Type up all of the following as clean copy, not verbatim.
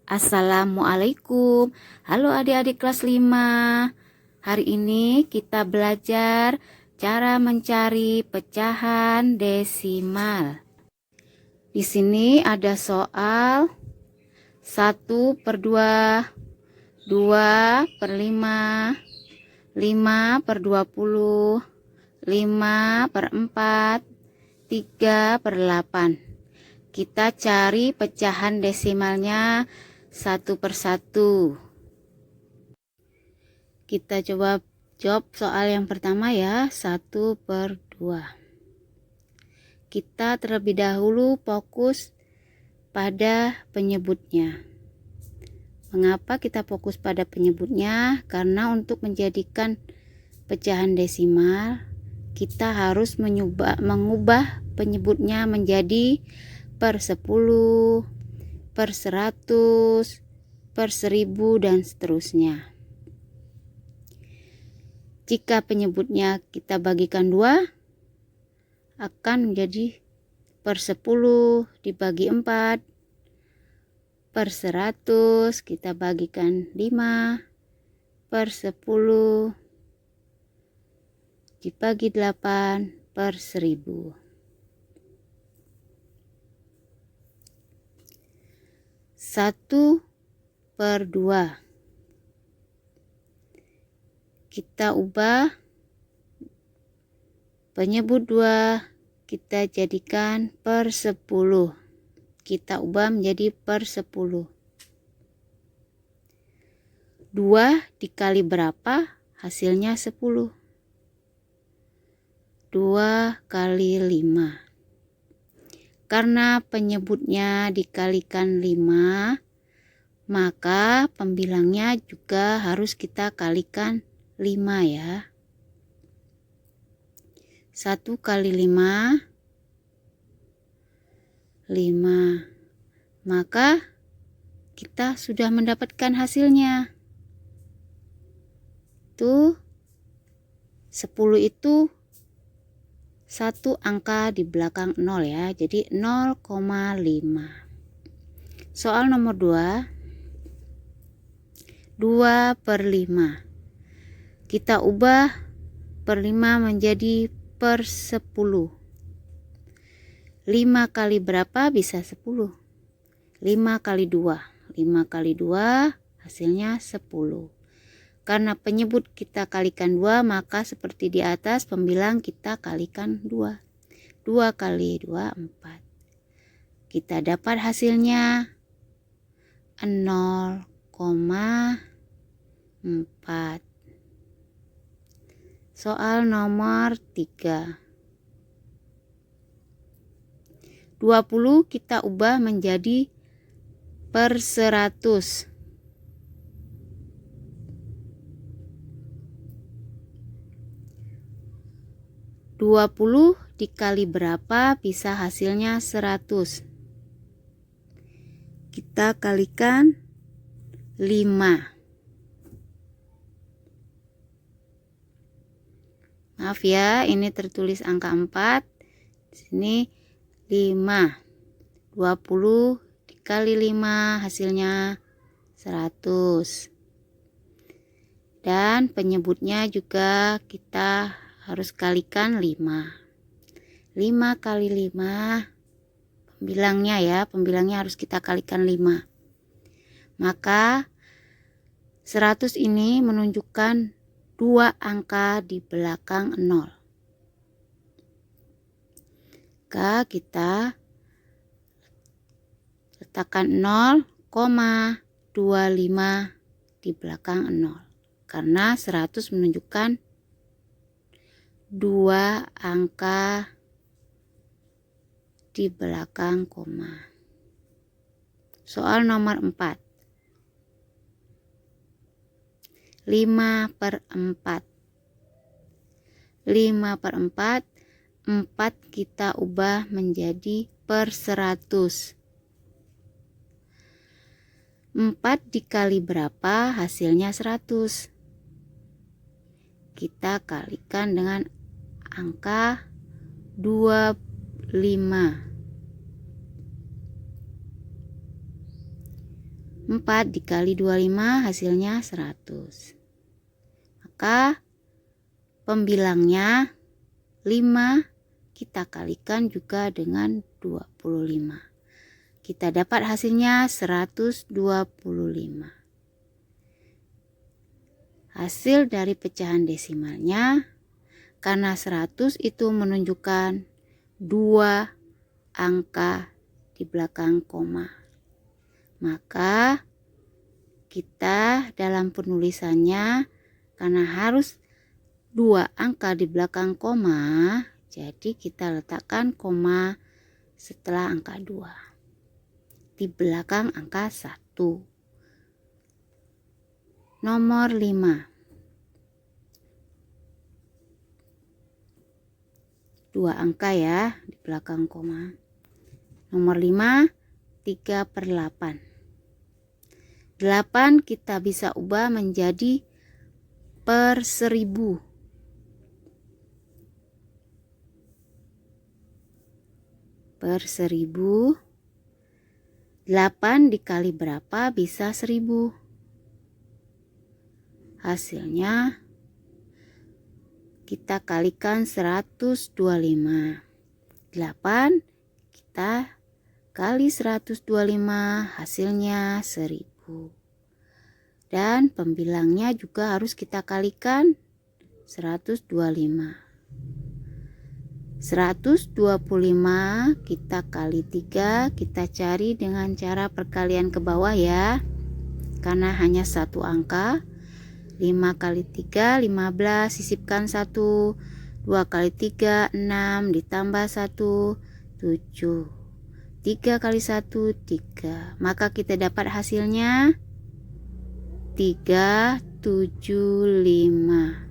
Assalamualaikum. Halo adik-adik kelas 5. Hari ini kita belajar cara mencari pecahan desimal. Di sini ada soal 1/2, 2/5, 5/20, 5/4, 3/8. Kita cari pecahan desimalnya satu persatu. Kita coba jawab soal yang pertama ya, 1/2. Kita terlebih dahulu fokus pada penyebutnya. Mengapa kita fokus pada penyebutnya? Karena untuk menjadikan pecahan desimal, kita harus mengubah penyebutnya menjadi per 10, per 100, per 1000, dan seterusnya. Jika penyebutnya kita bagikan 2, akan menjadi per 10 dibagi 4, per 100 kita bagikan 5, per 10 dibagi 8, per 1000. 1/2. Kita ubah penyebut 2, kita jadikan per 10. Kita ubah menjadi per 10. 2 dikali berapa? Hasilnya 10. 2 kali 5. Karena penyebutnya dikalikan 5, maka pembilangnya juga harus kita kalikan 5 ya. 1 kali 5, 5. Maka kita sudah mendapatkan hasilnya. Tuh, 10 itu satu angka di belakang 0 ya, jadi 0,5. Soal nomor 2, 2/5. Kita ubah per 5 menjadi per 10. 5 kali berapa bisa 10? 5 kali 2. 5 kali 2 hasilnya 10. Karena penyebut kita kalikan 2, maka seperti di atas pembilang kita kalikan 2. 2 kali 2, 4. Kita dapat hasilnya 0,4. Soal nomor 3. 20 kita ubah menjadi per 100. 20 dikali berapa bisa hasilnya 100. Kita kalikan 5. Maaf ya, ini tertulis angka 4. Di sini 5. 20 dikali 5 hasilnya 100. Dan penyebutnya juga kita harus kalikan 5. 5 kali 5, pembilangnya harus kita kalikan 5. Maka 100 ini menunjukkan 2 angka di belakang 0. Maka kita letakkan 0,25 di belakang 0. Karena 100 menunjukkan 2 angka di belakang koma. Soal nomor 4. 5/4. 5/4. 4 kita ubah menjadi per 100. 4 dikali berapa? Hasilnya 100. Kita kalikan dengan angka 25. 4 dikali 25 hasilnya 100. Maka pembilangnya 5 kita kalikan juga dengan 25. Kita dapat hasilnya 125. Hasil dari pecahan desimalnya, karena 100 itu menunjukkan 2 angka di belakang koma, maka kita dalam penulisannya, karena harus 2 angka di belakang koma, jadi kita letakkan koma setelah angka 2 di belakang angka 1. Nomor 5. 2 angka ya di belakang koma. Nomor 5, 3/8. 8 kita bisa ubah menjadi per 1000. Per 1000. 8 dikali berapa bisa 1000. Hasilnya kita kalikan 125. 8 kita kali 125 hasilnya 1000. Dan pembilangnya juga harus kita kalikan 125. 125 kita kali 3, kita cari dengan cara perkalian ke bawah ya, karena hanya satu angka. 5 kali 3 15, sisipkan 1. 2 kali 3 6, ditambah 1 7. 3 kali 1 3. Maka kita dapat hasilnya 375.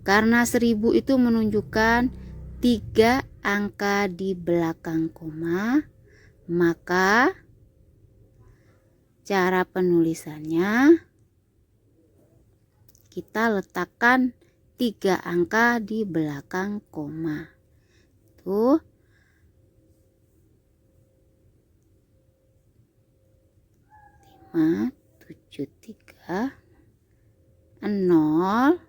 Karena 1000 itu menunjukkan 3 angka di belakang koma, maka cara penulisannya kita letakkan 3 angka di belakang koma. Tuh. 5 7 3 0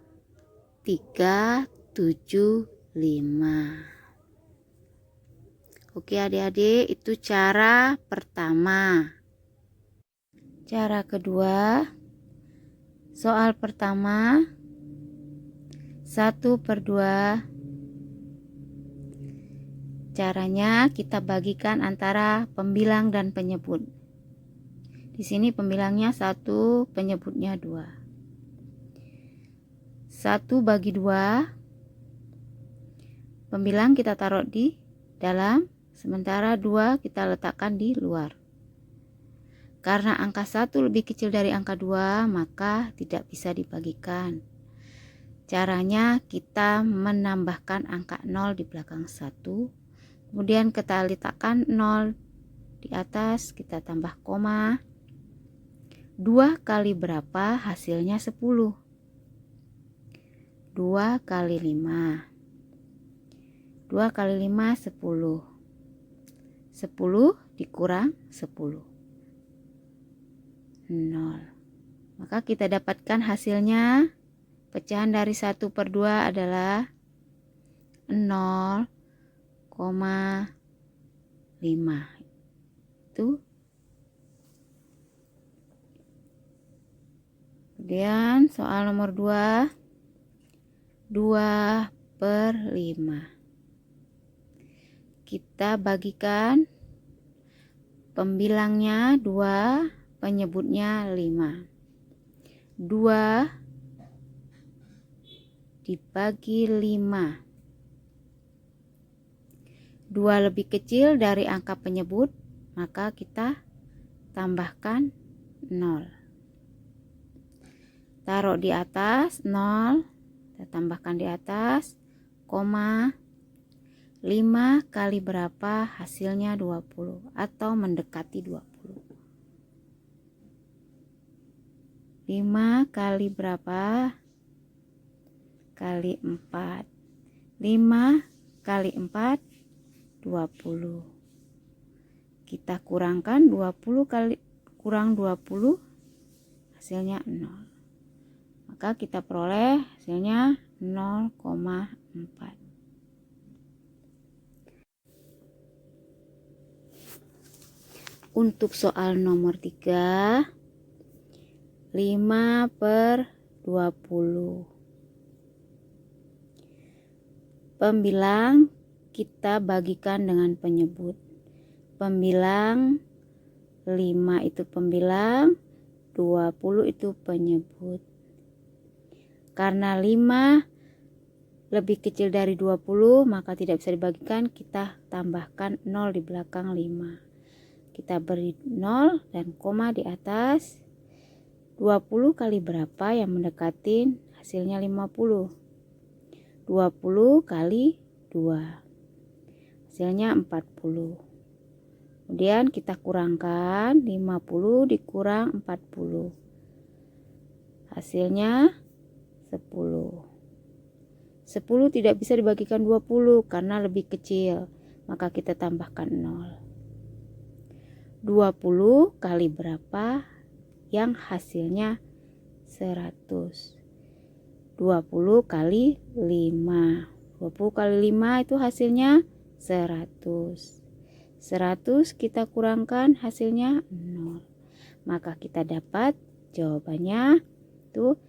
3 7 5. Oke adik-adik, itu cara pertama. Cara kedua, soal pertama 1/2. Caranya kita bagikan antara pembilang dan penyebut. Di sini pembilangnya 1, penyebutnya 2. 1 bagi 2. Pembilang kita taruh di dalam, sementara 2 kita letakkan di luar. Karena angka 1 lebih kecil dari angka 2, maka tidak bisa dibagikan. Caranya kita menambahkan angka 0 di belakang 1. Kemudian kita letakkan 0 di atas, kita tambah koma. 2 kali berapa hasilnya 10. 2 kali 5. 2 kali 5 10. 10 dikurang 10. 0. Maka kita dapatkan hasilnya, pecahan dari 1/2 adalah 0,5. Itu. Kemudian soal nomor 2, 2/5. Kita bagikan pembilangnya 2, penyebutnya 5. 2 dibagi 5. 2 lebih kecil dari angka penyebut, maka kita tambahkan 0. Taruh di atas 0, kita tambahkan di atas, koma. 5 kali berapa hasilnya 20 atau mendekati 20. 5 kali berapa? Kali 4. 5 kali 4 20. Kita kurangkan 20 kali kurang 20 hasilnya 0. Maka kita peroleh hasilnya 0,4. Untuk soal nomor 3, 5/20. Pembilang kita bagikan dengan penyebut. Pembilang 5 itu pembilang, 20 itu penyebut. Karena 5 lebih kecil dari 20, maka tidak bisa dibagikan, kita tambahkan 0 di belakang 5. Kita beri 0 dan koma di atas. 20 kali berapa yang mendekatin hasilnya 50? 20 kali 2 hasilnya 40. Kemudian kita kurangkan 50 dikurang 40 hasilnya 10. 10 tidak bisa dibagikan 20 karena lebih kecil, maka kita tambahkan 0. 20 kali berapa yang hasilnya 100? 20 kali 5. 20 kali 5 itu hasilnya 100. 100 kita kurangkan hasilnya 0. Maka kita dapat jawabannya itu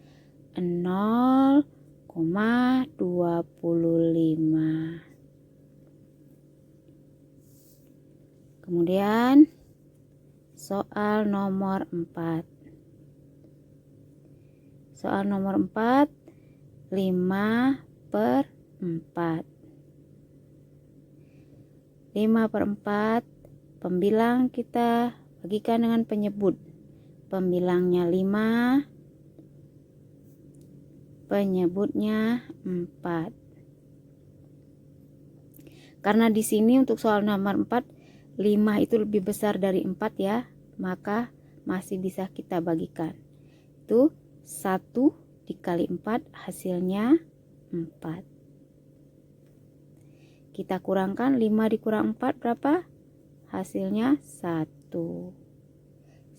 0,25. Kemudian soal nomor 4. Soal nomor 4, 5/4. 5/4 pembilang kita bagikan dengan penyebut. Pembilangnya 5, penyebutnya 4. Karena di sini untuk soal nomor 4, 5 itu lebih besar dari 4 ya, maka masih bisa kita bagikan. Itu 1 dikali 4 hasilnya 4. Kita kurangkan 5 dikurang 4 berapa? Hasilnya 1.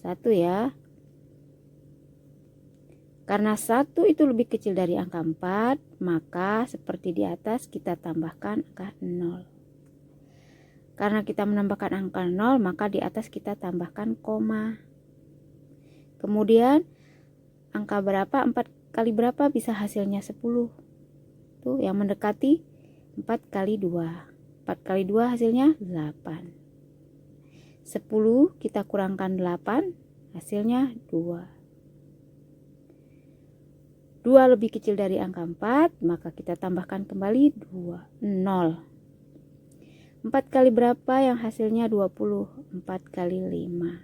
1 ya. Karena 1 itu lebih kecil dari angka 4, maka seperti di atas kita tambahkan angka 0. Karena kita menambahkan angka 0, maka di atas kita tambahkan koma. Kemudian angka berapa? 4 kali berapa bisa hasilnya 10? Tuh yang mendekati 4 kali 2. 4 kali 2 hasilnya 8. 10 kita kurangkan 8, hasilnya 2. 2 lebih kecil dari angka 4, maka kita tambahkan kembali 2, 0. 4 kali berapa yang hasilnya 20? 4 kali 5.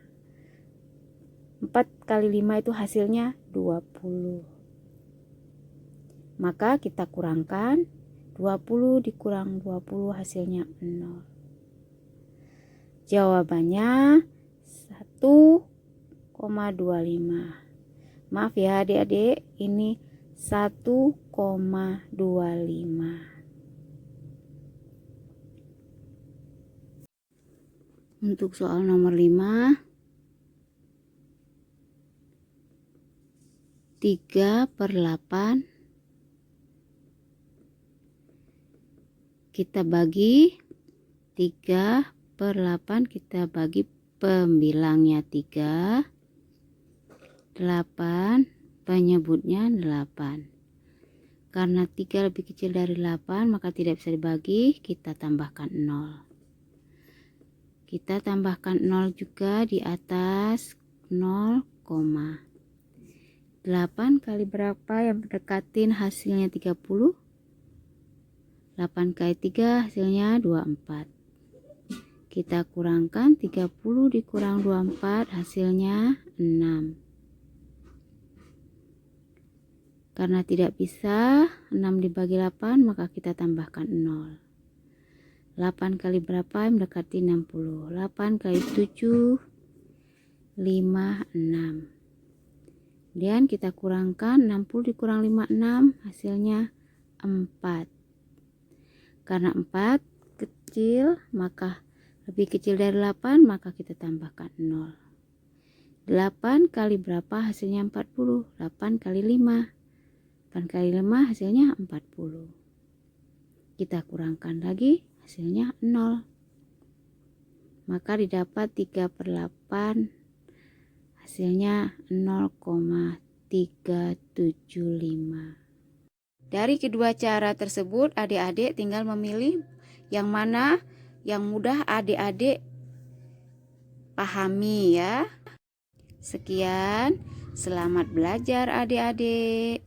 4 kali 5 itu hasilnya 20. Maka kita kurangkan 20 dikurang 20 hasilnya 0. Jawabannya 1,25. Maaf ya adik-adik, ini 1,25. Untuk soal nomor 5, 3/8 kita bagi 3/8 kita bagi pembilangnya 3, 8 penyebutnya 8. Karena 3 lebih kecil dari 8, maka tidak bisa dibagi, kita tambahkan 0. Kita tambahkan 0 juga di atas 0, 8 kali berapa yang mendekatin hasilnya 30? 8 kali 3 hasilnya 24. Kita kurangkan 30 dikurang 24 hasilnya 6. Karena tidak bisa 6 dibagi 8, maka kita tambahkan 0. 8 kali berapa yang mendekati 60? 8 kali 7, 56. Kemudian kita kurangkan 60 dikurang 56 hasilnya 4. Karena 4 kecil, maka lebih kecil dari 8, maka kita tambahkan 0. 8 kali berapa hasilnya 40? 8 kali 5. 8 kali 5 hasilnya 40. Kita kurangkan lagi, hasilnya 0. Maka didapat 3/8, hasilnya 0,375. Dari kedua cara tersebut, adik-adik tinggal memilih yang mana yang mudah adik-adik pahami ya. Sekian, selamat belajar adik-adik.